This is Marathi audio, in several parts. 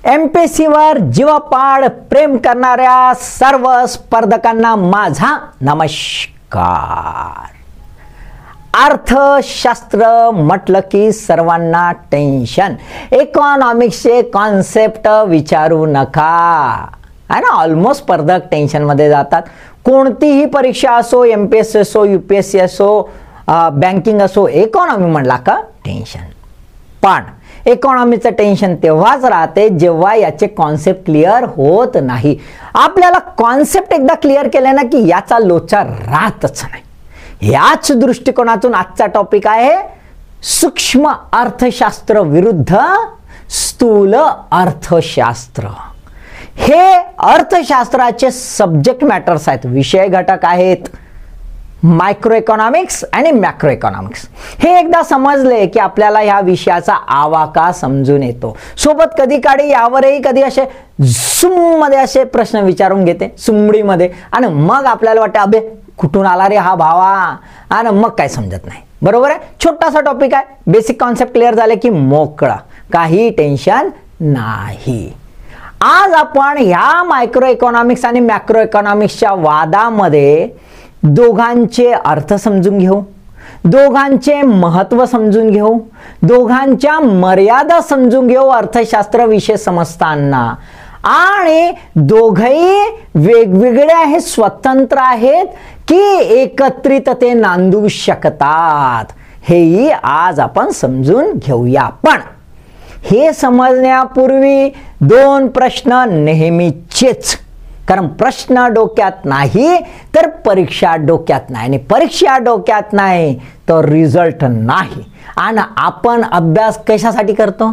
MPSC वर जीवापाड प्रेम करणाऱ्या सर्व स्पर्धकांना माझा नमस्कार. अर्थशास्त्र म्हटलं की सर्वांना टेन्शन. इकॉनॉमिक्सचे कॉन्सेप्ट विचारू नका है ना. ऑलमोस्ट स्पर्धक टेन्शन मध्ये जातात. कोणतीही परीक्षा असो, MPSC असो, UPSC असो, बँकिंग असो, इकॉनॉमी म्हणला का टेन्शन. पण इकॉनॉमीचं टेन्शन तेव्हाच राहते जेव्हा याचे कॉन्सेप्ट क्लिअर होत नाही. आपल्याला कॉन्सेप्ट एकदा क्लिअर केले ना की याचा लोचा राहतच नाही. याच दृष्टिकोनातून आजचा टॉपिक आहे सूक्ष्म अर्थशास्त्र विरुद्ध स्थूल अर्थशास्त्र. हे अर्थशास्त्राचे सब्जेक्ट मॅटर्स आहेत, विषय घटक आहेत मायक्रो इकॉनॉमिक्स आणि मॅक्रो इकॉनॉमिक्स. हे एकदा समजले की आपल्याला ह्या विषयाचा आवाका समजून येतो. सोबत कधी काळी यावरही कधी असे झुम मध्ये असे प्रश्न विचारून घेते सुमडीमध्ये, आणि मग आपल्याला वाटतं अबे कुठून आला रे हा भावा, आणि मग काय समजत नाही. बरोबर आहे. छोटासा टॉपिक आहे, बेसिक कॉन्सेप्ट क्लिअर झाले की मोकळा, काही टेन्शन नाही. आज आपण ह्या मायक्रो इकॉनॉमिक्स आणि मॅक्रो इकॉनॉमिक्सच्या वादामध्ये दोघांचे अर्थ समजून घेऊ, दोघांचे महत्त्व समजून घेऊ, दोघांच्या मर्यादा समजून घेऊ अर्थशास्त्र विषय समजताना. आणि दोघही वेगवेगळे आहेत, स्वतंत्र आहेत की एकत्रित ते नांदू शकतात, हेही आज आपण समजून घेऊया. पण हे समजण्यापूर्वी दोन प्रश्न नेहमीचेच, कारण प्रश्न डोक्यात नाही तर परीक्षा डोक्यात नाही, आणि परीक्षा डोक्यात नाही तर रिझल्ट नाही. आणि आपण अभ्यास कशासाठी करतो?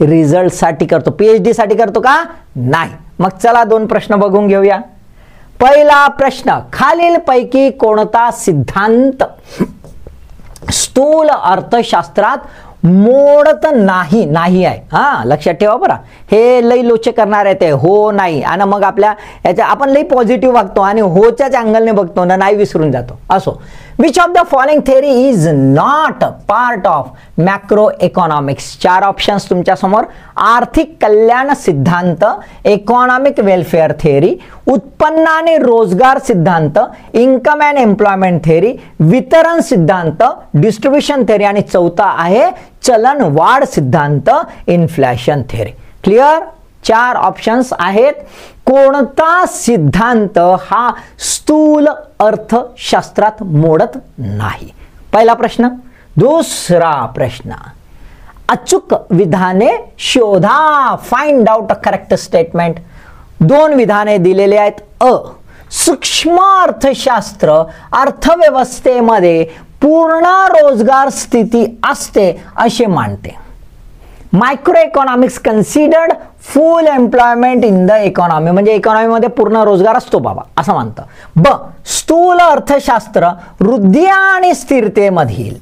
रिझल्टसाठी करतो. PhD साठी करतो का? नाही. मग चला दोन प्रश्न बघून घेऊया. पहिला प्रश्न, खालीलपैकी कोणता सिद्धांत स्थूल अर्थशास्त्रात मोडत नाही? नाही आहे, हा लक्षात ठेवा बरं. हे लई लोचे करणार आहे ते हो नाही, आणि मग आपल्या याच्या आपण लई पॉझिटिव्ह वागतो आणि होच्याच अँगलने बघतो ना, नाही विसरून जातो. असो. Which of the following theory is not part of macro economics? चार ऑप्शन्स तुमच्या समोर. आर्थिक कल्याण सिद्धांत, इकॉनॉमिक वेलफेअर थेअरी, उत्पन्न आणि रोजगार सिद्धांत, इन्कम अँड एम्प्लॉयमेंट थेअरी, वितरण सिद्धांत, डिस्ट्रीब्युशन थेअरी, आणि चौथा आहे चलन वाढ सिद्धांत, इन्फ्लेशन थेअरी. क्लिअर? चार ऑप्शन्स आहेत. कोणता सिद्धांत हा स्थूल अर्थशास्त्रात मोडत नाही? पहिला प्रश्न. दुसरा प्रश्न, अचूक विधाने शोधा. Find out a correct statement. दोन विधाने दिलेले आहेत. सूक्ष्म अर्थशास्त्र अर्थव्यवस्थेमध्ये पूर्ण रोजगार स्थिती असते असे मानते. Micro economics considered full employment in the economy, म्हणजे इकॉनॉमीमध्ये पूर्ण रोजगार असतो बाबा असं मानतं. स्थूल अर्थशास्त्र वृद्धी आणि स्थिरतेमधील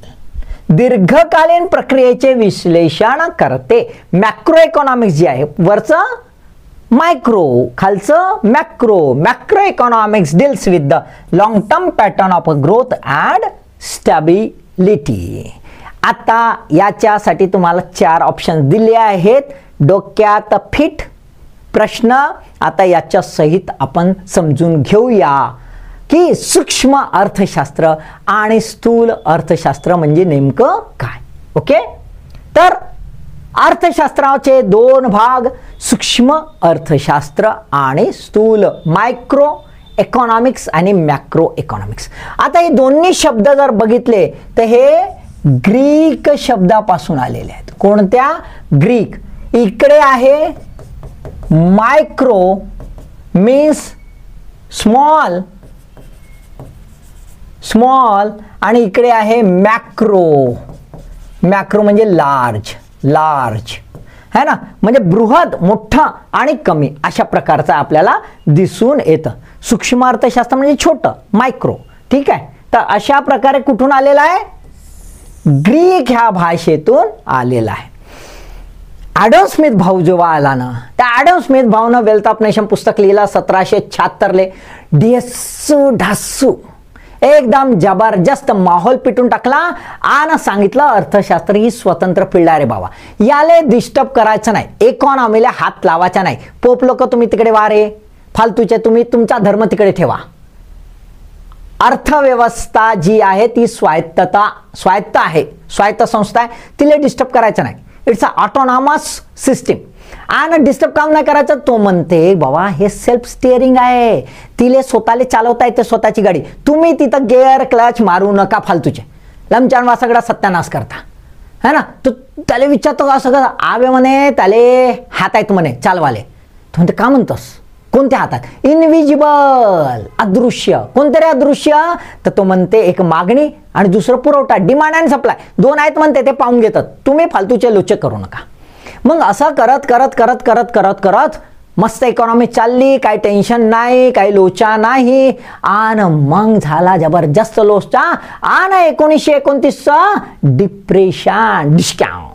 दीर्घकालीन प्रक्रियेचे विश्लेषण करते. मॅक्रो इकॉनॉमिक्स जे आहे, वरचं मायक्रो, खालचं macro. Macro economics deals with the long term pattern of growth and stability. आता याच्यासाठी तुम्हाला चार ऑप्शन दिले आहेत. डोक्यात फिट प्रश्न आता याच्या सहित आपण समजून घेऊया की सूक्ष्म अर्थशास्त्र आणि स्थूल अर्थशास्त्र म्हणजे नेमकं काय. ओके. तर अर्थशास्त्राचे दोन भाग, सूक्ष्म अर्थशास्त्र आणि स्थूल मायक्रो इकॉनॉमिक्स आणि मॅक्रो इकॉनॉमिक्स. आता हे दोन्ही शब्द जर बघितले तर हे ग्रीक शब्दापासून आलेले आहेत. कोणत्या? ग्रीक. इकडे आहे मायक्रो मीन्स स्मॉल, स्मॉल, आणि इकडे आहे मॅक्रो. मॅक्रो म्हणजे लार्ज, लार्ज है ना, म्हणजे बृहद, मोठा आणि कमी अशा प्रकारचा आपल्याला दिसून येतं. सूक्ष्म अर्थशास्त्र म्हणजे छोटं, मायक्रो. ठीक आहे. तर अशा प्रकारे कुठून आलेला आहे? ग्रीक ह्या भाषेतून आलेला आहे. ॲडम स्मिथ भाऊ जेव्हा आला ना, त्या ॲडम स्मिथ भाऊनं वेल्थ ऑफ नेशन पुस्तक लिहिलं 1776ले. ढासू एकदम जबरदस्त माहोल पिटून टाकला आणि सांगितलं अर्थशास्त्र ही स्वतंत्र फील्ड आहे रे बाबा, याले डिस्टर्ब करायचं नाही, इकॉनॉमीला हात लावायचा नाही, पोप लोक तुम्ही तिकडे वारे फालतूचे, तुम्ही तुमचा धर्म तिकडे ठेवा, अर्थव्यवस्था जी आहे ती स्वायत्त आहे, स्वायत्त संस्था आहे, तिला डिस्टर्ब करायचं नाही, इट्स अ ऑटोनॉमस सिस्टीम. आणि डिस्टर्ब काम नाही करायचं. तो म्हणते बाबा हे सेल्फ स्टिअरिंग आहे, तिले स्वतःला चालवता येते स्वतःची गाडी, तुम्ही तिथं गेअर क्लच मारू नका फालतूचे, लमचानवा सगळा सत्यानाश करता है ना. तो त्याला विचारतो का सगळं आवे म्हणे, त्याले हात आहेत म्हणे चालवाले, तो म्हणते का म्हणतोस, कोणत्या हातात, इनविजिबल अदृश्य, कोणते रे अदृश्य, तर तो म्हणते एक मागणी आणि दुसरं पुरवठा, डिमांड अँड सप्लाय, दोन आहेत म्हणते, ते पाहून घेतात, तुम्ही फालतूचे लोचक करू नका. मग असं करत करत करत करत करत करत मस्त इकॉनॉमी चालली, काही टेन्शन नाही, काही लोचा नाही, आणि मग झाला जबरदस्त लोचा, आणि 1929चा डिप्रेशन डिस्काउंट,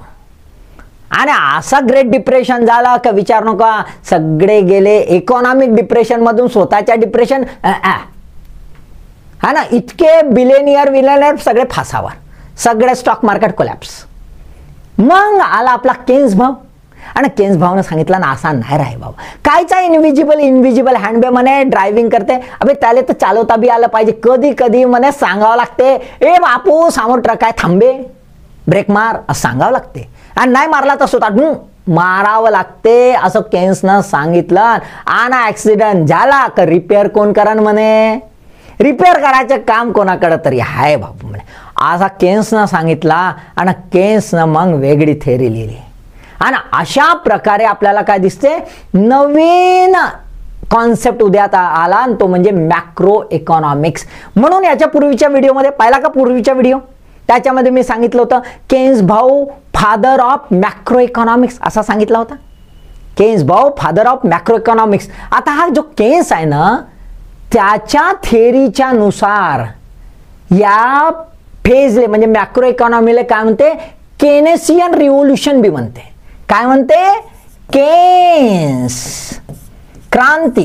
आणि असा ग्रेट डिप्रेशन झाला का विचार नका, सगळे गेले इकॉनॉमिक डिप्रेशन मधून स्वतःच्या डिप्रेशन है ना. इतके बिलेनियर सगळे फासावर, सगळे स्टॉक मार्केट कोलॅप्स. मग आला आपला केन्स भाऊ, आणि केन्स भाऊने सांगितलं ना असा नाही राही बाबा, कायचा इनविजिबल हँडबे म्हणे ड्रायव्हिंग करते, अबे त्याला तर चालवता बी आलं पाहिजे, कधी कधी म्हणे सांगावं लागते, ए बापू समोर ट्रक आहे थांबे, ब्रेक मार असं सांगावं लागते, आणि नाही मारला तर स्वतः मारावं लागते असं केन्सनं सांगितलं. आणि ऍक्सिडेंट झाला का रिपेअर कोण करण म्हणे, रिपेअर करायचं काम कोणाकडे तरी आहे बापू म्हणे, असा केन्सनं सांगितला. आणि केन्सनं मग वेगळी थेअरी लिहिली, आणि अशा प्रकारे आपल्याला काय दिसते, नवीन कॉन्सेप्ट उद्यात आला, आणि तो म्हणजे मॅक्रो इकॉनॉमिक्स. म्हणून याच्या पूर्वीच्या व्हिडिओमध्ये पाहिला का, पूर्वीचा व्हिडिओ, त्याच्यामध्ये मी सांगितलं होतं केन्स भाऊ फादर ऑफ मॅक्रो इकॉनॉमिक्स असा सांगितला होता, केन्स भाऊ फादर ऑफ मॅक्रो इकॉनॉमिक्स. आता हा जो केन्स आहे ना, त्याच्या थेअरीच्या नुसार या फेजले म्हणजे मॅक्रो इकॉनॉमीला काय म्हणते, केनेसियन रिव्होल्युशन बी म्हणते. काय म्हणते, केन्स क्रांती,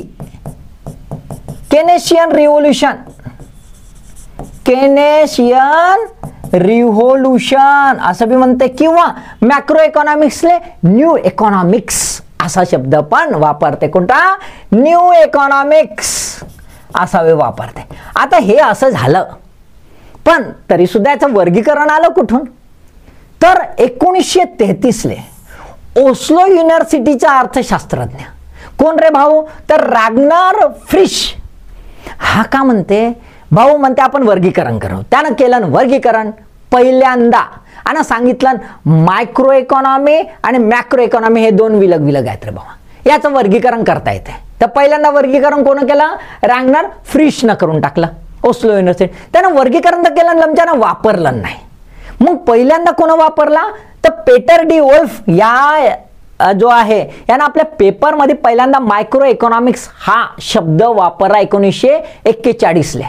केनेशियन रिव्होल्युशन, केनेशियन रिव्होल्युशन असं बी म्हणते, किंवा मॅक्रो इकॉनॉमिक्सले न्यू इकॉनॉमिक्स असा शब्द पण वापरते. कोणता, न्यू इकॉनॉमिक्स असा वे वापरते. आता हे असं झालं, पण तरी सुद्धा याचं वर्गीकरण आलं कुठून, तर 1933ले ओस्लो युनिव्हर्सिटीचा अर्थशास्त्रज्ञ कोण रे भाऊ, तर रॅग्नर फ्रिश. हा का म्हणते भाऊ, म्हणते आपण वर्गीकरण करू. त्यानं केलं वर्गीकरण पहिल्यांदा, आणि सांगितलं मायक्रो इकॉनॉमी आणि मॅक्रो इकॉनॉमी हे दोन विलग आहेत रे बाबा, याचं वर्गीकरण करता येते. तर पहिल्यांदा वर्गीकरण कोण केलं, रॅग्नर फ्रिशनं करून टाकलं ओस्लो युनिव्हर्सिटी. त्यानं वर्गीकरण तर केलं, लमच्यानं वापरलं नाही. मग पहिल्यांदा कोण वापरला, तर पेटर डी वोल्फ या जो आहे यानं आपल्या पेपरमध्ये पहिल्यांदा मायक्रो इकॉनॉमिक्स हा शब्द वापरला 1941ले.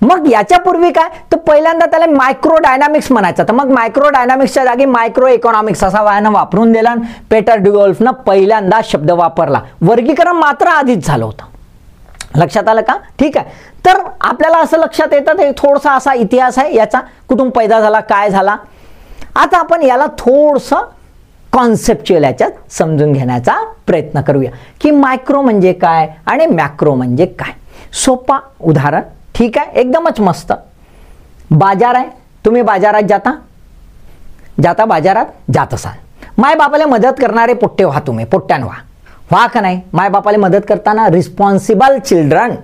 मग याच्या पूर्वी काय, तर पहिल्यांदा त्याला मायक्रो डायनामिक्स म्हणायचं, तर मग मायक्रो डायनामिक्सच्या जागी मायक्रो इकॉनॉमिक्स असा वायानं वापरून दिला. पेटर डी वोल्फनं पहिल्यांदा शब्द वापरला, वर्गीकरण मात्र आधीच झालं होतं. लक्षात आलं का, ठीक आहे. तर आपल्याला असं लक्षात येतं थोडासा असा इतिहास आहे याचा, कुठून पैदा झाला, काय झाला. आता आपण याला थोडंसं कॉन्सेप्च्युअल याच्यात समजून घेण्याचा प्रयत्न करूया, की मायक्रो म्हणजे काय आणि मॅक्रो म्हणजे काय. सोपा उदाहरण, ठीक आहे, एकदमच मस्त. बाजार आहे, तुम्ही बाजारात जाता बाजारात जात असाल, माय बापाला मदत करणारे पोट्टे व्हा, तुम्ही पोट्ट्यान व्हा का नाही. माय बापाला मदत करताना रिस्पॉन्सिबल चिल्ड्रन,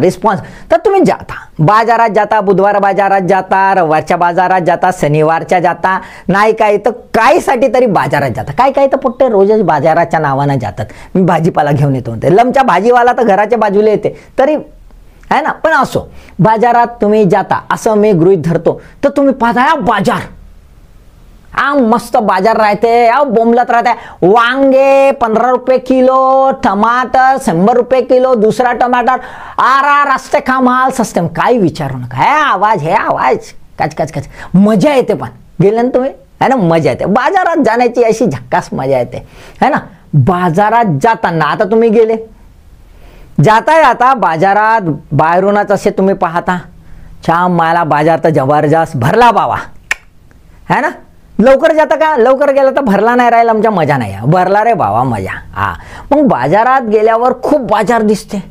रिस्पॉन्स. तर तुम्ही जाता बाजारात, जाता बुधवार बाजारात जाता, रविवारच्या बाजारात जाता, शनिवारच्या जाता, नाही काय तर काहीसाठी तरी बाजारात जाता. काय तर पोट्टे रोजच बाजाराच्या नावानं जातात, मी भाजीपाला घेऊन येतो म्हणते, लमचा भाजीवाला तर घराच्या बाजूला येते तरी है ना. पण असो, बाजारात तुम्ही जाता असं मी गृहीत धरतो. तर तुम्ही पाहता बाजार, मस्त बाजार राहते, बोंबलत राहते, वांगे 15 रुपये किलो, टमाटर 100 रुपये किलो, दुसरा टमाटर आरा रास्ते का माल सस्ते, काही विचारू नका. हे आवाज काच काच काच, मजा येते. पण गेले ना तुम्ही, है ना, मजा येते. बाजारात जाण्याची अशी झक्कास मजा येते, है ना. बाजारात जाताना आता तुम्ही गेले, जाता जाता बाजारात बाहेरूनच असे तुम्ही पाहता, छान मला बाजार तर जबरदस्त भरला बाबा, है ना. लवकर जाता का, लवकर गेला तर भरला नाही राहिला, आमच्या मजा नाही, भरला रे बाबा मजा. हा, मग बाजारात गेल्यावर खूप बाजार दिसते.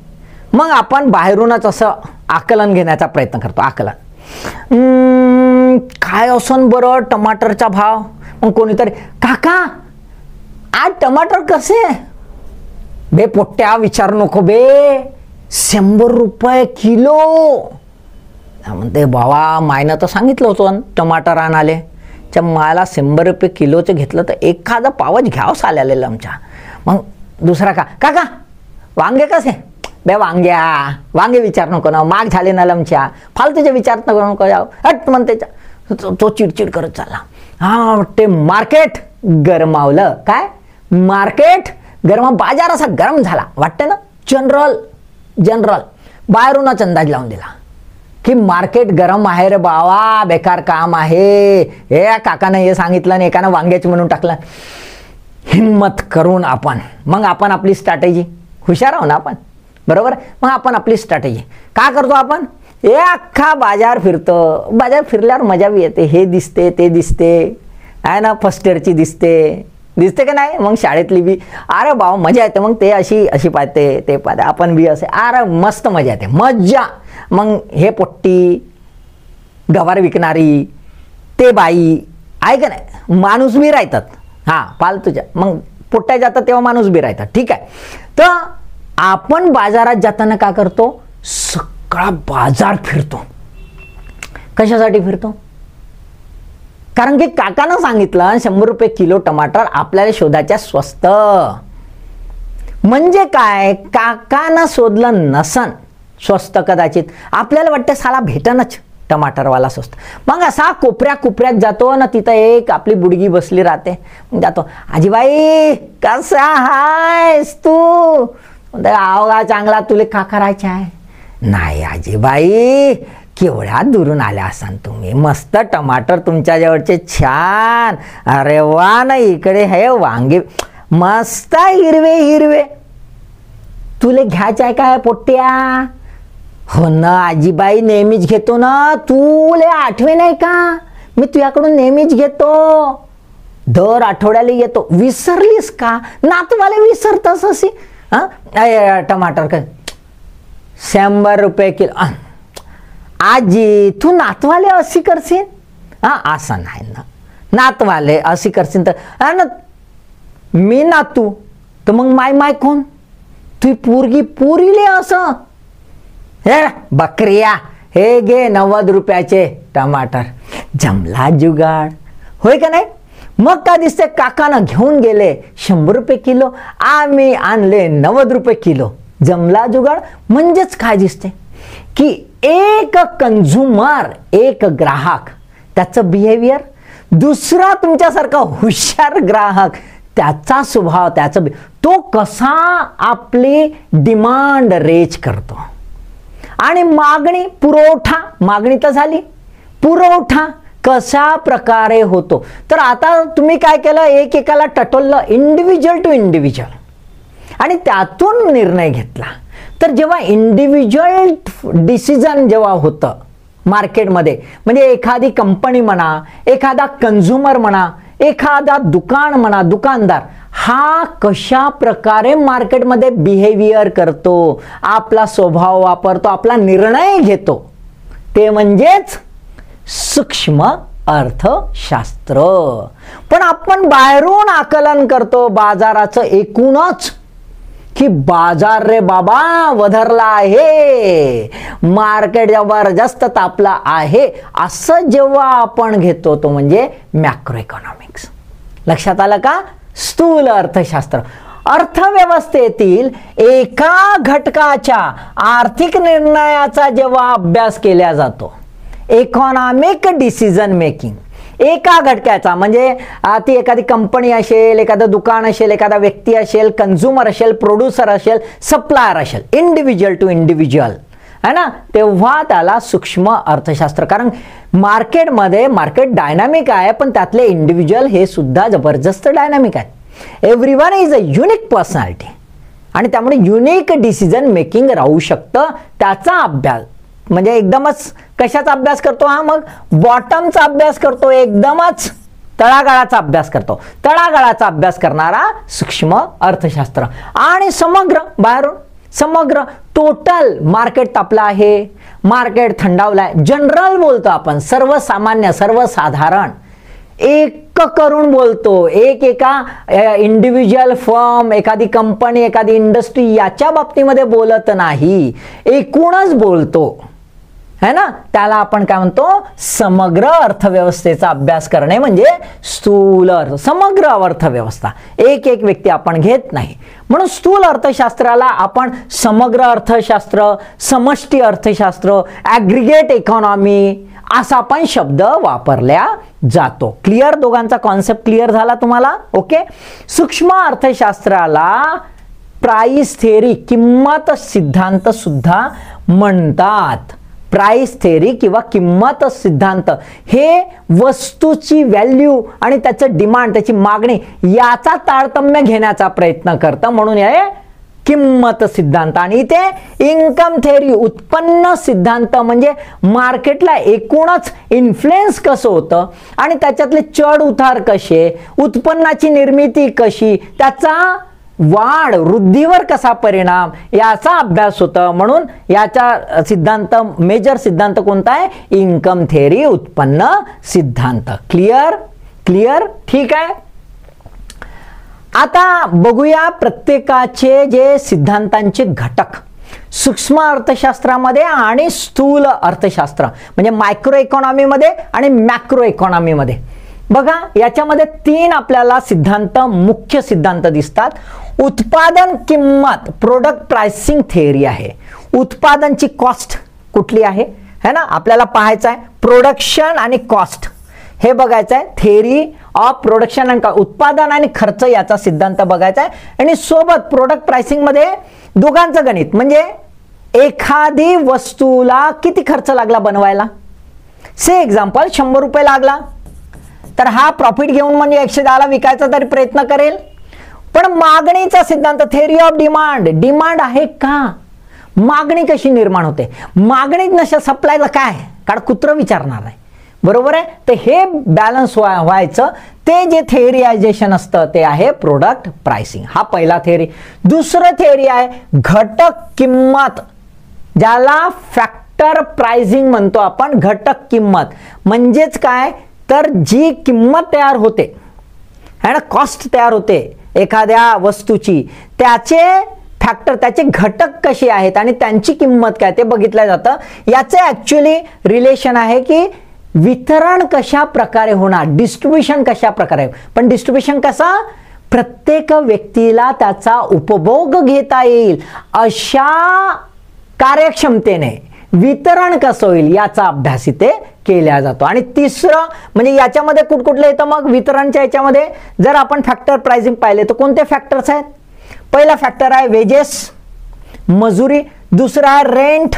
मग आपण बाहेरूनच असं आकलन घेण्याचा प्रयत्न करतो. आकलन काय असन बरं टमाटरचा भाव. मग कोणीतरी, काका आज टमाटर कसे. बे पोट्ट्या विचारू नको बे, 100 रुपये किलो. म्हणते बाबा मायनं तर सांगितलं होतं टमाटर आणाले, मला 100 रुपये किलोचं घेतलं तर एखादा पावच घ्यावंच आलेलं आमच्या. मग दुसरा काका वांगे कसे. बे वांगे विचार नको ना, माग झाले ना लमच्या, फालतूचे विचार नको जाऊ, हट म्हणते. तो चिडचिड करत चालला. हा वाटते मार्केट गरमावलं. काय मार्केट गरम, बाजार असा गरम झाला वाटते ना. जनरल बाहेरूनच अंदाज लावून दिला की मार्केट गरम आहे रे बाबा, बेकार काम आहे. हे काकानं हे सांगितलं आणि एकानं वांग्याची म्हणून टाकलं. हिम्मत करून मग आपण आपली स्ट्रॅटेजी, हुशार आहो ना आपण, बरोबर. मग आपण आपली स्ट्रॅटेजी का करतो, आपण हे अख्खा बाजार फिरतो. बाजार फिरल्यावर मजा बी येते. हे दिसते ते दिसते, आहे ना, फर्स्ट इयरची दिसते का नाही. मग शाळेतली बी अरे बाबा मजा येते. मग ते अशी पाहते ते पाहते, आपण बी असे अरे मस्त मजा येते, मज्जा. मग हे पोट्टी गवार विकणारी ते बाई आहे का नाही, माणूस बी राहतात. हां फालतूच्या, मग पोट्ट्या जातात तेव्हा माणूस बी राहतात. ठीक आहे. तर आपण बाजारात जाताना काय करतो, सगळा बाजार फिरतो. कशासाठी फिरतो, कारण की काकानं सांगितलं 100 रुपये किलो टमाटर आपल्याला शोधायच्या स्वस्त. म्हणजे काय, काकानं शोधलं नसन स्वस्त, कदाचित आपल्याला वाटतं साला भेटनच टमाटरवाला स्वस्त. मग असा कोपऱ्यात जातो ना, तिथं एक आपली बुडगी बसली राहते. मग जातो, आजीबाई कसा आहेस तू. आवगा चांगला, तुले का करायचं आहे. नाही आजीबाई केवढ्या दुरून आल्या असाल तुम्ही, मस्त टमाटर तुमच्या जवळचे छान. अरे वा ना, इकडे हे वांगे मस्त हिरवे. तुले घ्यायचं आहे काय पोट्ट्या. हो ना आजीबाई, नेहमीच घेतो ना. तुले आठवे नाही का, मी तुझ्याकडून नेहमीच घेतो, दर आठवड्याला येतो. विसरलीस का, नातवाले विसरतस अशी. टमाटर का 100 रुपये किलो. आजी तू नातवाले अशी करशील. असं नाही ना, नातवाले अशी करशील तर ना, मी नातू तर मग माय कोण, तू पुरीले असं. हे बकरिया, हे घे 90 रुपयाचे टमाटर. जमला जुगाड, होय का नाही. मग काय दिसते, काकानं घेऊन गेले 100 रुपये किलो, आम्ही आणले 90 रुपये किलो. जमला जुगाड. म्हणजेच काय दिसते की एक कंझ्युमर, एक ग्राहक, त्याचं बिहेवियर, दुसरा तुमच्यासारखा हुशार ग्राहक, त्याचा स्वभाव, तो कसा आपली डिमांड रेज करतो. आणि मागणी मागणी तर झाली, पुरवठा कशा प्रकारे होतो. तर आता तुम्ही काय केलं, एकेकाला टटोललं, इंडिव्हिज्युअल टू इंडिव्हिज्युअल, आणि त्यातून निर्णय घेतला. तर जेव्हा इंडिव्हिज्युअल डिसिजन जेव्हा होतं मार्केटमध्ये, म्हणजे एखादी कंपनी म्हणा, एखादा कंझ्युमर म्हणा, एखादा दुकान म्हणा, दुकानदार हा कशा प्रकारे मार्केटमध्ये बिहेवियर करतो, आपला स्वभाव वापरतो, आपला निर्णय घेतो, ते म्हणजेच सूक्ष्म अर्थशास्त्र. पण आपण बाहेरून आकलन करतो बाजाराचं एकूणच, की बाजार रे बाबा वधरला आहे, मार्केट जबरदस्त तापला आहे, असं जेव्हा आपण घेतो तो म्हणजे मॅक्रो इकॉनॉमिक्स. लक्षात आलं का. स्थूल अर्थशास्त्र अर्थव्यवस्थेतील एका घटकाच्या आर्थिक निर्णयाचा जेव्हा अभ्यास केला जातो, इकॉनॉमिक डिसिजन मेकिंग, एका घटकाचा म्हणजे ती एखादी कंपनी असेल, एखादं दुकान असेल, एखादा व्यक्ती असेल, कंझ्युमर असेल, प्रोड्युसर असेल, सप्लायर असेल, इंडिव्हिज्युअल टू इंडिव्हिज्युअल, है ना, तेव्हा त्याला सूक्ष्म अर्थशास्त्र. कारण मार्केटमध्ये मार्केट डायनामिक आहे, पण त्यातले इंडिव्हिज्युअल हे सुद्धा जबरदस्त डायनामिक आहे. Everyone is a unique personality. आणि त्यामुळे युनिक डिसिजन मेकिंग राहू शकतं. त्याचा अभ्यास म्हणजे एकदमच कशाचा अभ्यास करतो हा, मग बॉटमचा अभ्यास करतो, एकदमच तळागाळाचा अभ्यास करतो. तळागाळाचा अभ्यास करणारा सूक्ष्म अर्थशास्त्र. आणि समग्र, बाहेरून समग्र टोटल मार्केट तापलं आहे, मार्केट थंडावलाय, जनरल बोलतो आपण, सर्वसामान्य सर्वसाधारण, एक करून बोलतो, एका इंडिव्हिज्युअल फर्म, एखादी कंपनी, एखादी इंडस्ट्री याच्या बाबतीमध्ये बोलत नाही, एकूणच बोलतो है ना. त्याला आपण काय म्हणतो, समग्र अर्थव्यवस्थेचा अभ्यास करणे म्हणजे स्थूल अर्थ, समग्र अर्थव्यवस्था, एक व्यक्ती आपण घेत नाही. म्हणून स्थूल अर्थशास्त्राला आपण समग्र अर्थशास्त्र, समष्टी अर्थशास्त्र, ॲग्रिगेट इकॉनॉमी असा पण शब्द वापरल्या जातो. क्लिअर, दोघांचा कॉन्सेप्ट क्लिअर झाला तुम्हाला. ओके. सूक्ष्म अर्थशास्त्राला प्राइस थेअरी, किंमत सिद्धांत सुद्धा म्हणतात. प्राइस थेअरी किंवा किंमत सिद्धांत हे वस्तूची व्हॅल्यू आणि त्याचं डिमांड, त्याची मागणी याचा तारतम्य घेण्याचा प्रयत्न करतं, म्हणून हे किंमत सिद्धांत. आणि इथे इन्कम थेअरी, उत्पन्न सिद्धांत म्हणजे मार्केटला एकूणच इन्फ्लुएन्स कसं होतं आणि त्याच्यातले चढ उतार कसे, उत्पन्नाची निर्मिती कशी, त्याचा वाढ वृद्धीवर कसा परिणाम याचा अभ्यास होता. म्हणून याचा सिद्धांत, मेजर सिद्धांत कोणता आहे, इन्कम थेअरी, उत्पन्न सिद्धांत. क्लिअर क्लिअर, ठीक आहे. आता बघूया प्रत्येकाचे जे सिद्धांतांचे घटक सूक्ष्म अर्थशास्त्रामध्ये आणि स्थूल अर्थशास्त्र म्हणजे मायक्रो इकॉनॉमीमध्ये आणि मॅक्रो इकॉनॉमीमध्ये. बघा याच्यामध्ये 3 आपल्याला सिद्धांत, मुख्य सिद्धांत दिसतात. उत्पादन किंमत, प्रोडक्ट प्राइसिंग थेअरी आहे. उत्पादनची कॉस्ट कुठली आहे है ना, आपल्याला पाहायचं आहे. प्रोडक्शन आणि कॉस्ट हे बघायचं आहे. थेअरी ऑफ प्रोडक्शन आणि उत्पादन आणि खर्च याचा सिद्धांत बघायचा आहे. आणि सोबत प्रोडक्ट प्राइसिंग मध्ये दोघांचं गणित म्हणजे एखादी वस्तूला किती खर्च लागला बनवायला. से एक्झाम्पल 100 रुपये लागला तर हा प्रॉफिट घेऊन म्हणजे 110 ला विकायचा तरी प्रयत्न करेल. पण मागणीचा सिद्धांत, थेअरी ऑफ डिमांड, डिमांड आहे का, मागणी कशी निर्माण होते, मागणी नशा सप्लायला काय, कारण कुत्र विचारणार आहे, बरोबर आहे. तर हे बॅलन्स व्हायचं ते जे थेअरियायझेशन असतं ते आहे प्रोडक्ट प्राइसिंग. हा पहिला थेअरी. दुसरं थेअरी आहे घटक किंमत, ज्याला फॅक्टर प्राइसिंग म्हणतो आपण. घटक किंमत म्हणजेच काय, तर जी किंमत तयार होते है ना, कॉस्ट तयार होते एखाद्या वस्तूची, त्याचे फॅक्टर, त्याचे घटक कसे आहेत आणि त्यांची किंमत काय ते बघितलं जातं. याचे ऍक्च्युअली रिलेशन आहे की वितरण कशा प्रकारे होणार, डिस्ट्रीब्युशन कशा प्रकारे. पण डिस्ट्रीब्युशन कसा, प्रत्येक व्यक्तीला त्याचा उपभोग घेता येईल अशा कार्यक्षमतेने वितरण कसं होईल याचा अभ्यास इथे केला जातो. आणि तिसरं म्हणजे याच्यामध्ये कुठकुठलं येतं मग वितरणच्या याच्यामध्ये, जर आपण फॅक्टर प्राइसिंग पाहिले तर कोणते फॅक्टर्स आहेत. पहिला फॅक्टर आहे वेजेस, मजुरी. दुसरा आहे रेंट,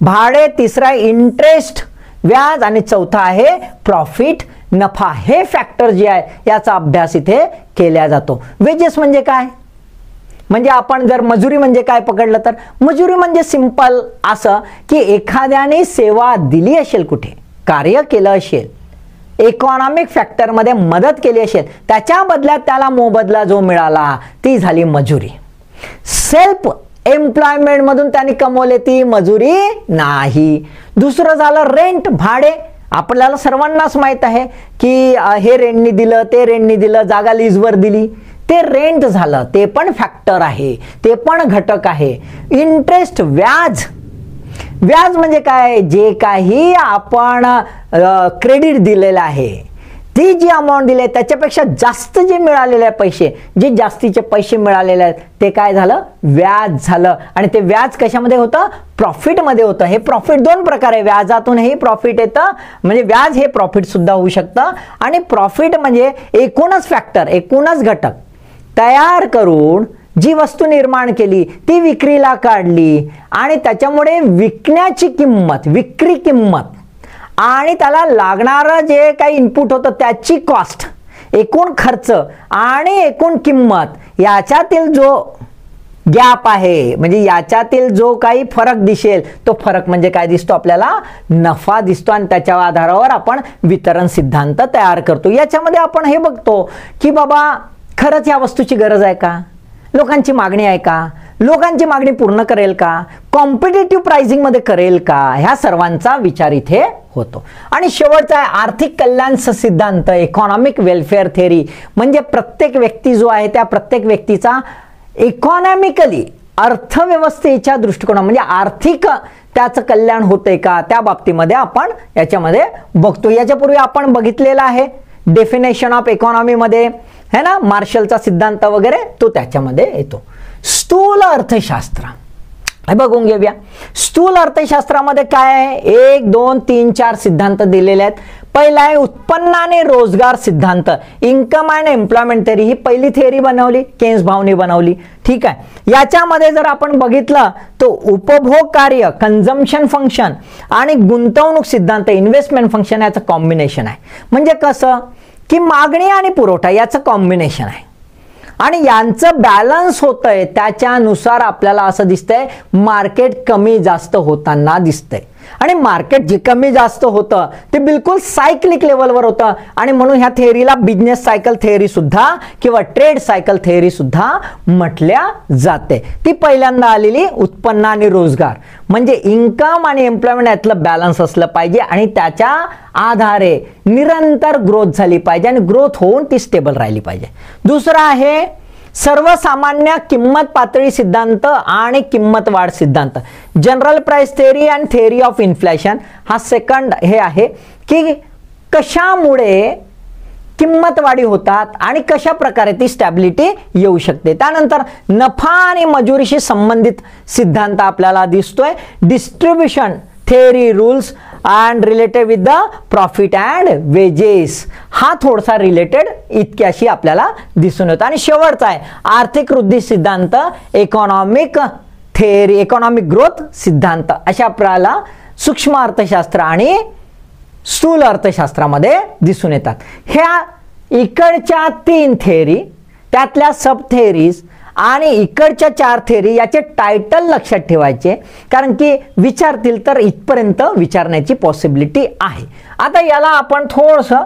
भाडे. तिसरा आहे इंटरेस्ट, व्याज. आणि चौथा आहे प्रॉफिट, नफा. हे फॅक्टर जे आहे याचा अभ्यास इथे केला जातो. वेजेस म्हणजे काय, म्हणजे आपण जर मजुरी म्हणजे काय पकडलं तर मजुरी म्हणजे सिंपल असं की एखाद्याने सेवा दिली असेल, कुठे कार्य केलं असेल, इकॉनॉमिक फॅक्टरमध्ये मदत केली असेल, त्याच्या बदल्यात त्याला मोबदला जो मिळाला ती झाली मजुरी. सेल्फ एम्प्लॉयमेंट मधून त्यांनी कमवले ती मजुरी नाही. दुसरं झालं रेंट, भाडे. आपल्याला सर्वांनाच माहित आहे की हे रेंटनी दिलं, ते रेंटनी दिलं, जागा लीजवर दिली, ते रेंट झालं, ते पण फॅक्टर आहे, ते पण घटक आहे. इंटरेस्ट, व्याज. व्याज म्हणजे काय, जे काही आपण क्रेडिट दिलेलं आहे, ती जी अमाऊंट दिली त्याच्यापेक्षा जास्त जे मिळालेले पैसे, जे जास्तीचे पैसे मिळालेले आहेत ते काय झालं, व्याज झालं. आणि ते व्याज कशामध्ये होतं, प्रॉफिटमध्ये होतं. हे प्रॉफिट 2 प्रकारे, व्याजातूनही प्रॉफिट येतं, म्हणजे व्याज हे प्रॉफिट सुद्धा होऊ शकतं. आणि प्रॉफिट म्हणजे एकूणच फॅक्टर, एकूणच घटक तयार करून जी वस्तू निर्माण केली ती विक्रीला काढली आणि त्याच्यामुळे विकण्याची किंमत, विक्री किंमत आणि त्याला लागणारं जे काही इनपुट होतं त्याची कॉस्ट, एकूण खर्च आणि एकूण किंमत याच्यातील जो गॅप आहे, म्हणजे याच्यातील जो काही फरक दिसेल तो फरक म्हणजे काय दिसतो आपल्याला, नफा दिसतो, आणि त्याच्या आधारावर आपण वितरण सिद्धांत तयार करतो. याच्यामध्ये आपण हे बघतो की बाबा खरंच या वस्तूची गरज आहे का, लोकांची मागणी आहे का, लोकांची मागणी पूर्ण करेल का, कॉम्पिटिटिव्ह प्राइसिंग मध्ये करेल का, ह्या सर्वांचा विचार इथे होतो. आणि शेवटचा आहे आर्थिक कल्याण सिद्धांत, इकॉनॉमिक वेलफेअर थेअरी, म्हणजे प्रत्येक व्यक्ती जो आहे त्या प्रत्येक व्यक्तीचा इकॉनॉमिकली अर्थव्यवस्थेच्या दृष्टिकोनात म्हणजे आर्थिक त्याचं कल्याण होतंय का, त्या बाबतीमध्ये आपण याच्यामध्ये बघतो. याच्यापूर्वी आपण बघितलेलं आहे डेफिनेशन ऑफ इकॉनॉमी मध्ये है ना, मार्शलचा सिद्धांत वगैरे तो त्याच्यामध्ये येतो. स्थूल अर्थशास्त्र हे बघून घेऊया. स्थूल अर्थशास्त्रामध्ये काय आहे, 1 2 3 4 सिद्धांत दिलेले आहेत. पहिला आहे उत्पन्न आणि रोजगार सिद्धांत, इन्कम अँड एम्प्लॉयमेंट थेअरी, ही पहिली थेअरी बनवली, केन्स भाऊनी बनवली. ठीक आहे, याच्यामध्ये जर आपण बघितलं तो उपभोग कार्य, कन्झम्पशन फंक्शन आणि गुंतवणूक सिद्धांत, इन्व्हेस्टमेंट फंक्शन याचं कॉम्बिनेशन आहे. म्हणजे कसं की मागणी आणि पुरवठा याचं कॉम्बिनेशन आहे आणि यांचं बॅलन्स होतंय, त्याच्यानुसार आपल्याला असं दिसतंय मार्केट कमी जास्त होताना दिसतंय. आणि मार्केट जे कमी जास्त होतं ते बिलकुल सायक्लिक लेवलवर होतं, आणि म्हणून ह्या थेअरीला बिझनेस सायकल थेअरी सुद्धा किंवा ट्रेड सायकल थेअरी सुद्धा म्हटल्या जाते. ती पहिल्यांदा आलेली उत्पन्न आणि रोजगार, म्हणजे इन्कम आणि एम्प्लॉयमेंट यातलं बॅलन्स असलं पाहिजे आणि त्याच्या आधारे निरंतर ग्रोथ झाली पाहिजे आणि ग्रोथ होऊन ती स्टेबल राहिली पाहिजे. दुसरा आहे सर्वसामान्य किंमत पातळी सिद्धांत आणि किंमत वाढ सिद्धांत, general price theory and theory of inflation. हा सेकंड हे आहे की कशामुळे किंमत वाढी होतात आणि कशा प्रकारे ती स्टॅबिलिटी येऊ शकते. त्यानंतर नफा आणि मजुरीशी संबंधित सिद्धांत आपल्याला दिसतोय, distribution theory rules and related with the profit and wedges, हा थोडासा रिलेटेड इतक्याशी आपल्याला दिसून येतो. आणि शेवटचा आहे आर्थिक वृद्धी सिद्धांत, इकॉनॉमिक थेअरी, इकॉनॉमिक ग्रोथ सिद्धांत. अशा आपल्याला सूक्ष्म अर्थशास्त्र आणि स्थूल अर्थशास्त्रामध्ये दिसून येतात. ह्या इकडच्या 3 थेअरी, त्यातल्या सब थेअरीज आणि इकडच्या 4 थेअरी याचे टायटल लक्षात ठेवायचे, कारण की विचारतील तर इथपर्यंत विचारण्याची पॉसिबिलिटी आहे. आता याला आपण थोडंसं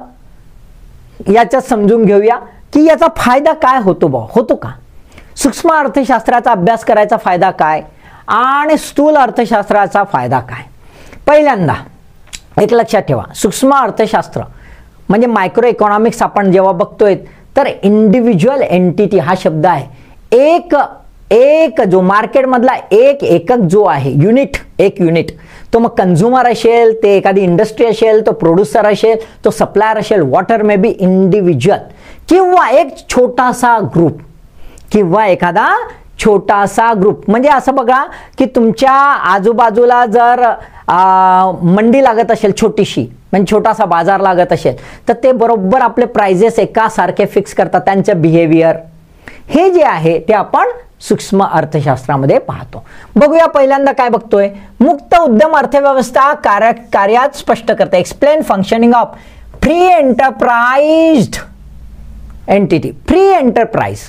याच्यात समजून घेऊया की याचा फायदा काय होतो, होतो का, सूक्ष्म अर्थशास्त्राचा अभ्यास करायचा फायदा काय आणि स्थूल अर्थशास्त्राचा फायदा काय. पहिल्यांदा एक लक्षात ठेवा, सूक्ष्म अर्थशास्त्र म्हणजे मायक्रो इकॉनॉमिक्स आपण जेव्हा बघतोय तर इंडिव्हिज्युअल एंटिटी हा शब्द आहे. एक जो मार्केटमधला एक एकक जो आहे, एक युनिट, तो मग कंझ्युमर असेल, ते एखादी इंडस्ट्री असेल, तो प्रोड्युसर असेल, तो सप्लायर असेल, वॉटर मे बी इंडिव्हिज्युअल, किंवा एक छोटासा ग्रुप किंवा एखादा छोटासा ग्रुप. म्हणजे असं बघा की तुमच्या आजूबाजूला जर मंडी लागत असेल छोटीशी, म्हणजे छोटासा बाजार लागत असेल, तर ते बरोबर आपले प्राइजेस एकासारखे फिक्स करतात, त्यांचं बिहेवियर हे जे आहे ते आपण सूक्ष्म अर्थशास्त्रामध्ये पाहतो. बघूया पहिल्यांदा काय बघतोय, मुक्त उद्यम अर्थव्यवस्था कार्यात स्पष्ट करते, explain functioning of free enterprised entity. Free enterprise,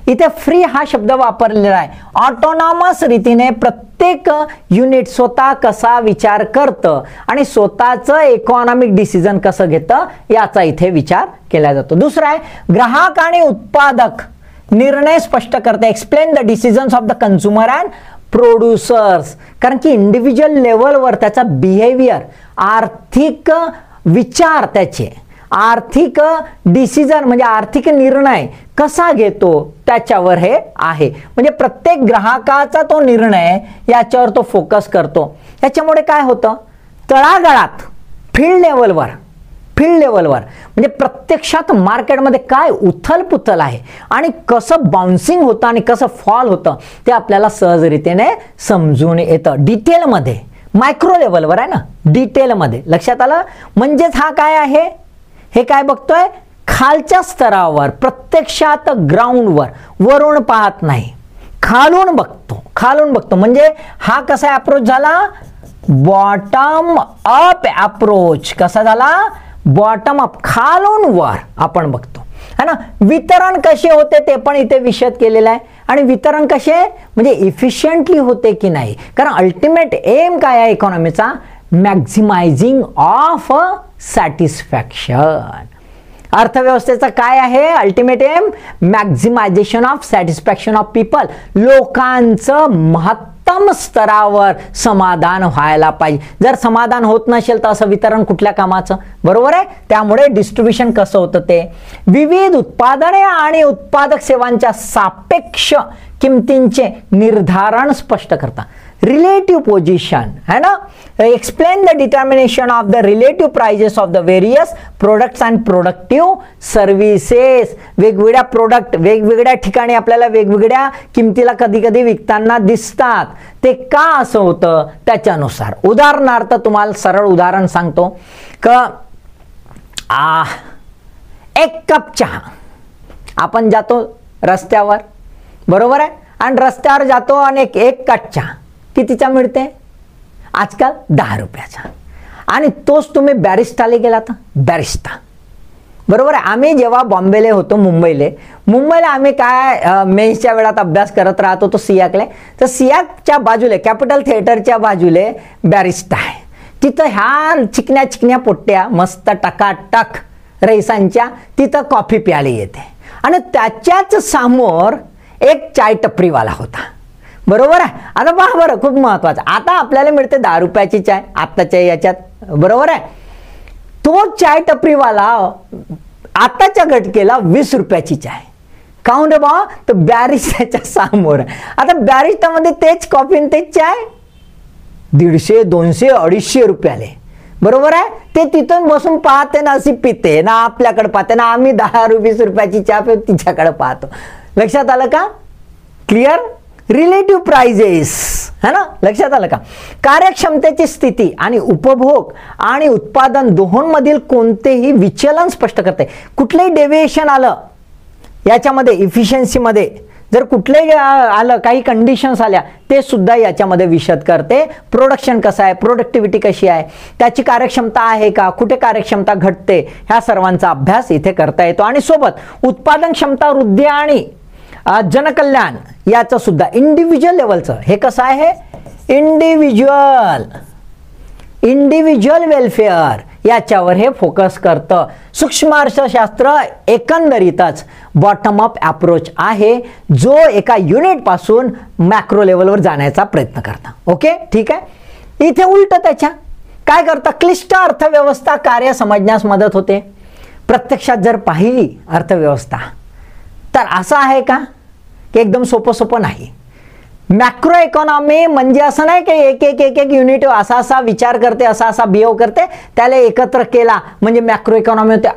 इथे फ्री हा शब्द वापरलेला आहे. ऑटोनॉमस रीतीने प्रत्येक युनिट स्वतः कसा विचार करतं आणि स्वतःचं इकॉनॉमिक डिसिजन कसं घेतं याचा इथे विचार केला जातो. दुसरा आहे ग्राहक आणि उत्पादक निर्णय स्पष्ट करते, explain the decisions of the consumer and producers. कारण की इंडिव्हिज्युअल लेवलवर त्याचा बिहेवियर, आर्थिक विचार, त्याचे आर्थिक डिसिजन म्हणजे आर्थिक निर्णय कसा घेतो त्याच्यावर हे आहे. म्हणजे प्रत्येक ग्राहकाचा तो निर्णय याच्यावर तो फोकस करतो. याच्यामुळे काय होतं, तळागाळात फील्ड लेवलवर म्हणजे प्रत्यक्षात मार्केटमध्ये काय उथलपुथल आहे आणि कसं बाउन्सिंग होतं आणि कसं फॉल होतं ते आपल्याला सहजरित्याने समजून येतं. डिटेलमध्ये, मायक्रो लेवलवर आहे ना, डिटेलमध्ये लक्षात आलं. म्हणजेच हा काय आहे, हे काय बघतोय, खालच्या स्तरावर, प्रत्यक्षात ग्राउंडवर, वरून पाहत नाही, खालून बघतो. म्हणजे हा कसा अप्रोच झाला, बॉटम अप अप्रोच. कसा झाला, बॉटम अप, खालून वर आपण बघतो है ना. वितरण कसे होते ते पण इथे विशद केलेलं आहे. आणि वितरण कसे म्हणजे इफिशियंटली होते की नाही, कारण अल्टिमेट एम काय आहे इकॉनॉमीचा, मॅक्झिमायझिंग ऑफ सॅटिस्फॅक्शन. अर्थव्यवस्थेचा काय आहे ultimate aim, maximization of satisfaction of people. लोकांचं महत्तम स्तरावर समाधान व्हायला पाहिजे. जर समाधान होत नसेल तर असं वितरण कुठल्या कामाचं, बरोबर आहे. त्यामुळे डिस्ट्रीब्युशन कसं होतं ते विविध उत्पादने आणि उत्पादक सेवांच्या सापेक्ष किमतींचे निर्धारण स्पष्ट करतात. रिलेटिव्ह पोझिशन है ना, explain the determination of the relative prices of the various products and productive services. वेगवेगळ्या प्रोडक्ट वेगवेगळ्या ठिकाणी आपल्याला वेगवेगळ्या किमतीला कधी कधी विकताना दिसतात. ते का असं होतं त्याच्यानुसार. उदाहरणार्थ तुम्हाला सरळ उदाहरण सांगतो का, एक कप चहा आपण जातो रस्त्यावर, बरोबर आहे, आणि रस्त्यावर जातो आणि एक कप चहा कितीचा मिळते आजकाल, 10 रुपयाचा. आणि तोच तुम्ही बॅरिस्टाला गेला तर बॅरिस्टा, बरोबर आहे. आम्ही जेव्हा बॉम्बेला होतो, मुंबईला आम्ही काय मेन्सच्या वेळात अभ्यास करत राहतो तो सियाकले, तर सियाकच्या बाजूले कॅपिटल थिएटरच्या बाजूले बॅरिस्टा आहे. तिथं ह्या चिकन्या पोट्ट्या मस्त टकाटक रईसांच्या तिथं कॉफी प्यायला येते. आणि त्याच्याच समोर एक चाय टपरीवाला होता, बरोबर आहे. आता पहा बरं, खूप महत्वाचं, आता आपल्याला मिळते 10 रुपयाची चाय आत्ताच्या याच्यात, बरोबर आहे. तो चाय टपरीवाला आताच्या घटकेला 20 रुपयाची चाय. काऊन रे बा, तर बॅरिस्टाच्या समोर. आता बॅरिस्टामध्ये तेच कॉफी आणि तेच चाय 150, 200, 250 रुपयाले, बरोबर आहे. ते तिथून बसून पाहते ना, अशी पिते ना, आपल्याकडे पाहते ना, आम्ही 10-20 रुपयाची चहा पिऊ तिच्याकडे पाहतो. लक्षात आलं का, क्लिअर. रिलेटिव्ह प्राइजेस है ना, लक्षात आलं का. कार्यक्षमतेची स्थिती आणि उपभोग आणि उत्पादन दोहोंमधील कोणतेही विचलन स्पष्ट करते. कुठलंही डेव्हिएशन आलं याच्यामध्ये इफिशियन्सीमध्ये, जर कुठलंही आलं, काही कंडिशन्स आल्या, ते सुद्धा याच्यामध्ये विशद करते. प्रोडक्शन कसं आहे, प्रोडक्टिव्हिटी कशी आहे, त्याची कार्यक्षमता आहे का, कुठे कार्यक्षमता घटते, ह्या सर्वांचा अभ्यास इथे करता येतो. आणि सोबत उत्पादन क्षमता वृद्धी आणि जनकल्याण याचं सुद्धा इंडिव्हिज्युअल लेवलचं, हे कसं आहे, इंडिव्हिज्युअल वेलफेअर याच्यावर हे फोकस करतं. सूक्ष्म अर्थशास्त्र एकंदरीतच बॉटम अप अप्रोच आहे, जो एका युनिट पासून मॅक्रो लेवलवर जाण्याचा प्रयत्न करता. ओके, ठीक आहे. इथे उलट त्याच्या काय करता, क्लिष्ट अर्थव्यवस्था कार्य समजण्यास मदत होते. प्रत्यक्षात जर पाहिली अर्थव्यवस्था तर असं आहे का की एकदम सोपं नाही. मॅक्रो इकॉनॉमी म्हणजे असं नाही की एक युनिट असा विचार करते, असा बिहेव करते, त्याला एकत्र केला म्हणजे मॅक्रो इकॉनॉमी होते.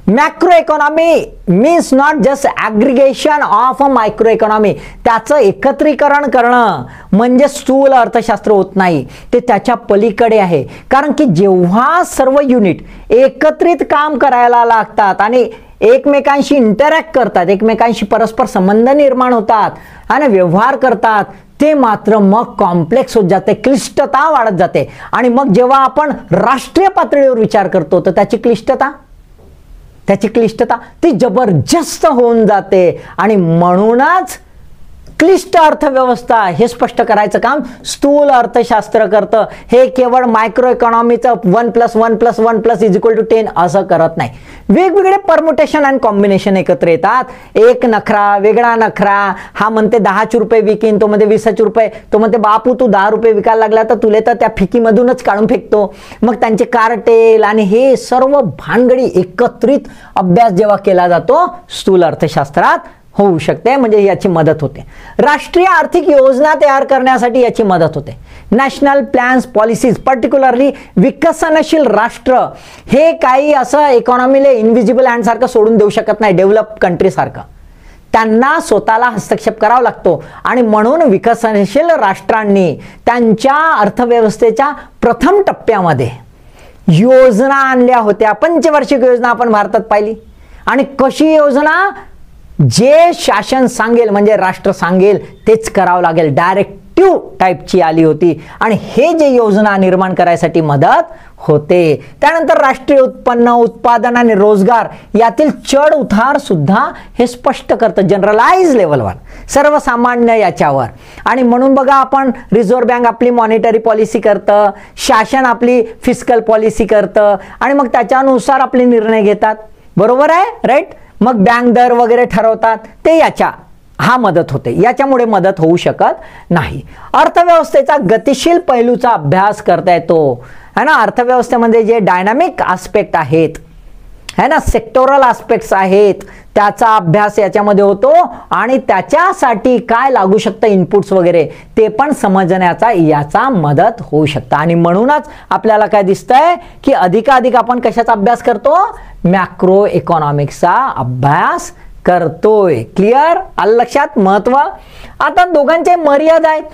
Macro economy means not just aggregation of a micro economy. त्याचं एकत्रीकरण करणं म्हणजे स्थूल अर्थशास्त्र होत नाही, ते त्याच्या पलीकडे आहे. कारण की जेव्हा सर्व युनिट एकत्रित काम करायला लागतात आणि एकमेकांशी इंटरॅक्ट करतात, एकमेकांशी परस्पर संबंध निर्माण होतात आणि व्यवहार करतात, ते मात्र मग कॉम्प्लेक्स होत जाते, क्लिष्टता वाढत जाते. आणि मग जेव्हा आपण राष्ट्रीय पातळीवर विचार करतो तर त्याची क्लिष्टता ती जबरदस्त होऊन जाते. आणि म्हणूनच क्लिष्ट अर्थव्यवस्था हे स्पष्ट करायचं काम स्थूल अर्थशास्त्र करतं. हे केवळ मायक्रो इकॉनॉमीचं 1+1+1=10 असं करत नाही. वेगवेगळे परमुटेशन आणि कॉम्बिनेशन एकत्र येतात. एक नखरा, वेगळा नखरा, हा म्हणते 10 रुपये विकीन, तो म्हणते 20 रुपये, तो म्हणते बापू तू 10 रुपये विकायला लागला तर तुले तर त्या फिकीमधूनच काढून फेकतो. मग त्यांचे कार्टेल आणि हे सर्व भानगडी एकत्रित अभ्यास जेव्हा केला जातो स्थूल अर्थशास्त्रात होऊ शकते, म्हणजे याची मदत होते. राष्ट्रीय आर्थिक योजना तयार करण्यासाठी याची मदत होते. नॅशनल प्लॅन्स पॉलिसीज, पर्टिक्युलरली विकसनशील राष्ट्र हे काही असं इकॉनॉमीला इनव्हिजिबल हँड सारखं सोडून देऊ शकत नाही. डेव्हलप कंट्री सारखं त्यांना स्वतःला हस्तक्षेप करावा लागतो. आणि म्हणून विकसनशील राष्ट्रांनी त्यांच्या अर्थव्यवस्थेच्या प्रथम टप्प्यामध्ये योजना आणल्या होत्या. पंचवार्षिक योजना आपण भारतात पाहिली. आणि कशी योजना, जे शासन सांगेल म्हणजे राष्ट्र सांगेल तेच करावं लागेल. डायरेक्ट प्रोडक्टिव्ह टाईपची आली होती आणि हे जे योजना निर्माण करायसाठी मदत होते. त्यानंतर राष्ट्रीय उत्पन्न, उत्पादन आणि रोजगार यातील चढ उतार सुद्धा हे स्पष्ट करतं जनरलाइज लेवलवर, सर्वसामान्य याच्यावर. आणि म्हणून बघा आपण रिझर्व्ह बँक आपली मॉनिटरी पॉलिसी करतं, शासन आपली फिस्कल पॉलिसी करतं आणि मग त्याच्यानुसार आपले निर्णय घेतात. बरोबर आहे, राईट. मग बँक दर वगैरे ठरवतात, ते हा मदत होते, याच्यामुळे मदत होऊ शकत नाही. अर्थव्यवस्थेचा गतिशील पैलूचा अभ्यास करता येतो, है ना. अर्थव्यवस्थेमध्ये जे डायनामिक आस्पेक्ट आहेत, है ना, सेक्टोरल आस्पेक्ट्स आहेत, त्याचा अभ्यास याच्यामध्ये होतो आणि त्याच्यासाठी काय लागू शकतं इनपुट्स वगैरे ते पण समजण्याचा याचा मदत होऊ शकतं. आणि म्हणूनच आपल्याला काय दिसतंय की अधिकाधिक आपण कशाचा अभ्यास करतो, मॅक्रो इकॉनॉमिक्सचा अभ्यास करतोय. क्लिअर, आलं लक्षात महत्व. आता दोघांचे मर्यादा आहेत,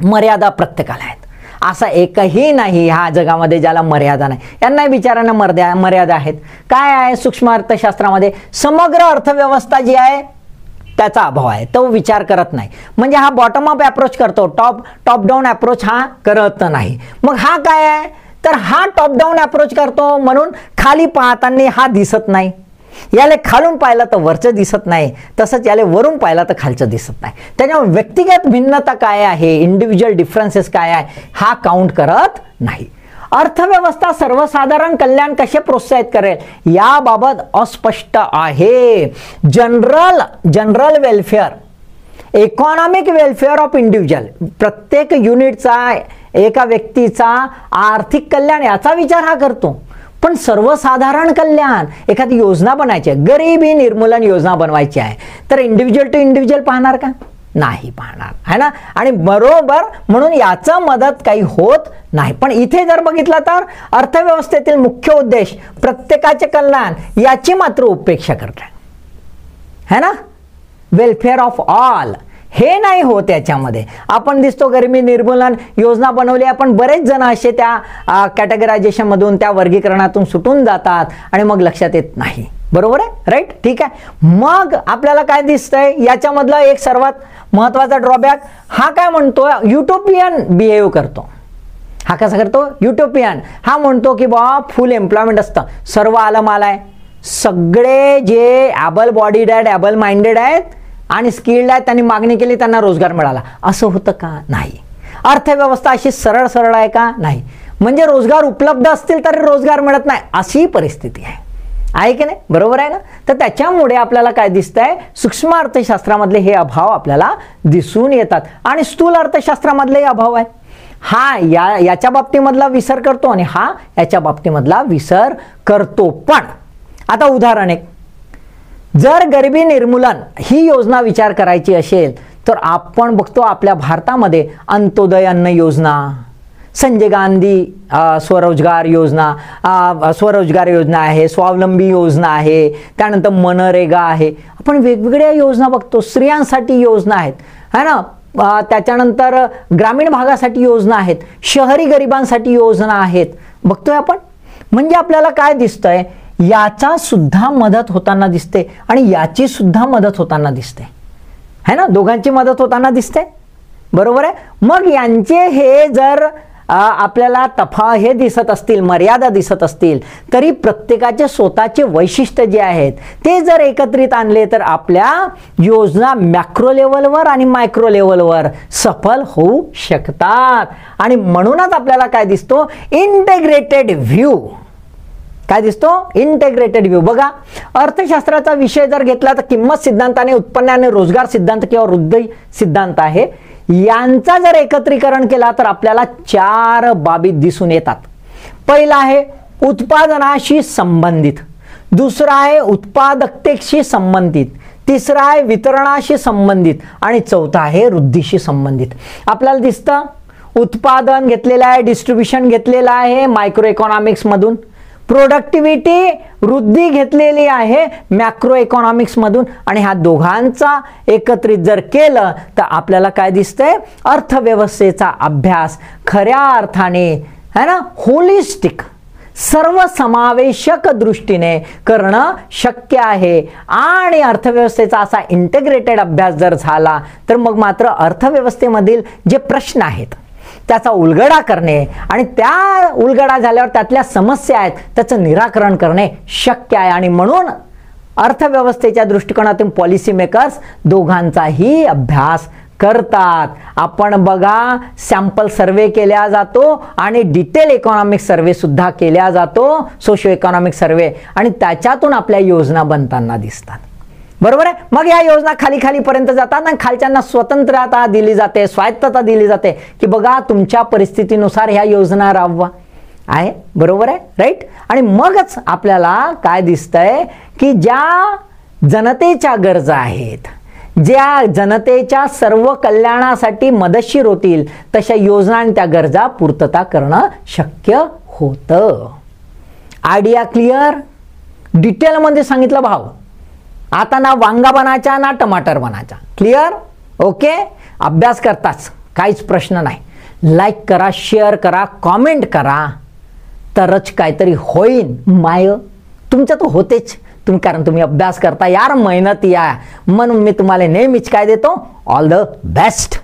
मर्यादा प्रत्येकाला आहेत, असा एकही नाही ह्या जगामध्ये ज्याला मर्यादा नाही. यांना बिचारांना मर्यादा आहेत. काय आहे सूक्ष्म अर्थशास्त्रामध्ये, समग्र अर्थव्यवस्था जी आहे त्याचा अभाव आहे, तो विचार करत नाही. म्हणजे हा बॉटम अप अप्रोच करतो, टॉप डाऊन अप्रोच हा करत नाही. मग हा काय आहे, तर हा टॉप डाऊन अप्रोच करतो म्हणून खाली पाहताना हा दिसत नाही, याला खालून पाहिलं तर वरचं दिसत नाही, तसंच याला वरून पाहिलं तर खालचं दिसत नाही. त्याच्यामुळे व्यक्तिगत भिन्नता काय आहे, इंडिव्हिज्युअल डिफरन्सेस काय आहे, हा काउंट करत नाही. अर्थव्यवस्था सर्वसाधारण कल्याण कसे प्रोत्साहित करेल याबाबत अस्पष्ट आहे. General welfare, economic welfare of individual, प्रत्येक युनिटचा, एका व्यक्तीचा आर्थिक कल्याण याचा विचार हा करतो. पण सर्वसाधारण कल्याण, एखादी योजना बनायची आहे, गरिबी निर्मूलन योजना बनवायची आहे, तर इंडिव्हिज्युअल टू इंडिव्हिज्युअल पाहणार का, नाही पाहणार, है ना. आणि बरोबर म्हणून याचं मदत काही होत नाही. पण इथे जर बघितलं तर अर्थव्यवस्थेतील मुख्य उद्देश प्रत्येकाचे कल्याण याची मात्र उपेक्षा करतात, है ना. वेलफेअर ऑफ ऑल हे नाही होत याच्यामध्ये. आपण दिसतो गरिबी निर्मूलन योजना बनवली, आपण बरेच जण असे त्या कॅटेगरायझेशन मधून, त्या वर्गीकरणातून सुटून जातात आणि मग लक्षात येत नाही. बरोबर आहे, राईट, ठीक आहे. मग आपल्याला काय दिसतंय याच्यामधला एक सर्वात महत्वाचा ड्रॉबॅक, हा काय म्हणतो, युटोपियन बिहेव करतो. हा कसा करतो, युटोपियन. हा म्हणतो की बा फुल एम्प्लॉयमेंट असतं, सर्व आलमाल आहे, सगळे जे ॲबल बॉडीड आहेत, ॲबल माइंडेड आहेत आणि स्किल्ड आहेत, त्यांनी मागणी केली, त्यांना रोजगार मिळाला. असं होतं का, नाही. अर्थव्यवस्था अशी सरळ आहे का, नाही. म्हणजे रोजगार उपलब्ध असतील तरी रोजगार मिळत नाही, अशी परिस्थिती आहे की नाही. बरोबर आहे ना. तर त्याच्यामुळे आपल्याला काय दिसतंय, सूक्ष्म अर्थशास्त्रामधले हे अभाव आपल्याला दिसून येतात आणि स्थूल अर्थशास्त्रामधले अभाव आहेत. हा याच्या बाबतीमधला विसर करतो आणि हा याच्या बाबतीमधला विसर करतो. पण आता उदाहरण एक, जर गरिबी निर्मूलन ही योजना विचार करायची असेल तर आपण बघतो आपल्या भारतामध्ये अंत्योदय अन्न योजना, संजय गांधी स्वरोजगार योजना आहे, स्वावलंबी योजना आहे, त्यानंतर मनरेगा आहे. आपण वेगवेगळ्या योजना बघतो, स्त्रियांसाठी योजना आहेत, है ना. त्याच्यानंतर ग्रामीण भागासाठी योजना आहेत, शहरी गरिबांसाठी योजना आहेत, बघतोय आपण. म्हणजे आपल्याला काय दिसतंय, याचा सुद्धा मदत होताना दिसते आणि याची सुद्धा मदत होताना दिसते, है ना. दोघांची मदत होताना दिसते. बरोबर आहे. मग यांचे हे जर आपल्याला हे दिसत असतील, मर्यादा दिसत असतील, तरी प्रत्येकाचे स्वतःचे वैशिष्ट्य जे आहेत ते जर एकत्रित आणले तर आपल्या योजना मॅक्रो लेवलवर आणि मायक्रो लेवलवर सफल होऊ शकतात. आणि म्हणूनच आपल्याला काय दिसतो, इंटिग्रेटेड व्ह्यू. काय दिसतो, इंटिग्रेटेड व्ह्यू. बघा, अर्थशास्त्राचा विषय जर घेतला तर किंमत सिद्धांत आणि उत्पन्न आणि रोजगार सिद्धांत किंवा वृद्धी सिद्धांत आहे, यांचा जर एकत्रीकरण केला तर आपल्याला 4 बाबी दिसून येतात. पहिला आहे उत्पादनाशी संबंधित, दुसरा आहे उत्पादकतेशी संबंधित, तिसरा आहे वितरणाशी संबंधित आणि चौथा आहे वृद्धीशी संबंधित. आपल्याला दिसतं उत्पादन घेतलेलं आहे, डिस्ट्रीब्युशन घेतलेलं आहे मायक्रो इकॉनॉमिक्स मधून, प्रोडक्टिव्हिटी वृद्धी घेतलेली आहे मॅक्रो इकॉनॉमिक्स मधून, आणि ह्या दोघांचा एकत्रित जर केलं तर आपल्याला काय दिसतंय, अर्थव्यवस्थेचा अभ्यास खऱ्या अर्थाने, है ना, होलिस्टिक, सर्वसमावेशक दृष्टीने करणं शक्य आहे. आणि अर्थव्यवस्थेचा असा इंटिग्रेटेड अभ्यास जर झाला तर मग मात्र अर्थव्यवस्थेमधील जे प्रश्न आहेत त्याचा उलगडा करणे आणि त्या उलगडा झाल्यावर त्यातल्या समस्या आहेत त्याचं निराकरण करणे शक्य आहे. आणि म्हणून अर्थव्यवस्थेच्या दृष्टिकोनातून पॉलिसी मेकर्स दोघांचाही अभ्यास करतात. आपण बघा, सॅम्पल सर्वे केला जातो आणि डिटेल इकॉनॉमिक सर्वे सुद्धा केला जातो, सोशिओ इकॉनॉमिक सर्वे, आणि त्याच्यातून आपल्या योजना बनताना दिसतात. बरोबर आहे. मग या योजना खाली खालीपर्यंत जातात आणि खालच्यांना स्वतंत्रता दिली जाते, स्वायत्तता दिली जाते की बघा तुमच्या परिस्थितीनुसार ह्या योजना राबवा. आहे बरोबर आहे, राईट. आणि मगच आपल्याला काय दिसतंय की ज्या जनतेच्या गरजा आहेत, ज्या जनतेच्या सर्व कल्याणासाठी मदतशीर होतील तशा योजना आणि त्या गरजा पूर्तता करणं शक्य होतं. Idea clear? डिटेलमध्ये सांगितलं भाऊ. आता ना वांगा बनायचा ना टमाटर बनायचा. क्लिअर? ओके. अभ्यास करताच काहीच प्रश्न नाही. लाईक करा, शेअर करा, कॉमेंट करा, तरच काहीतरी होईल. माय तुमचं तर होतेच, कारण तुम्ही अभ्यास करता यार, मेहनत या. म्हणून मी तुम्हाला नेहमीच काय देतो, ऑल द बेस्ट.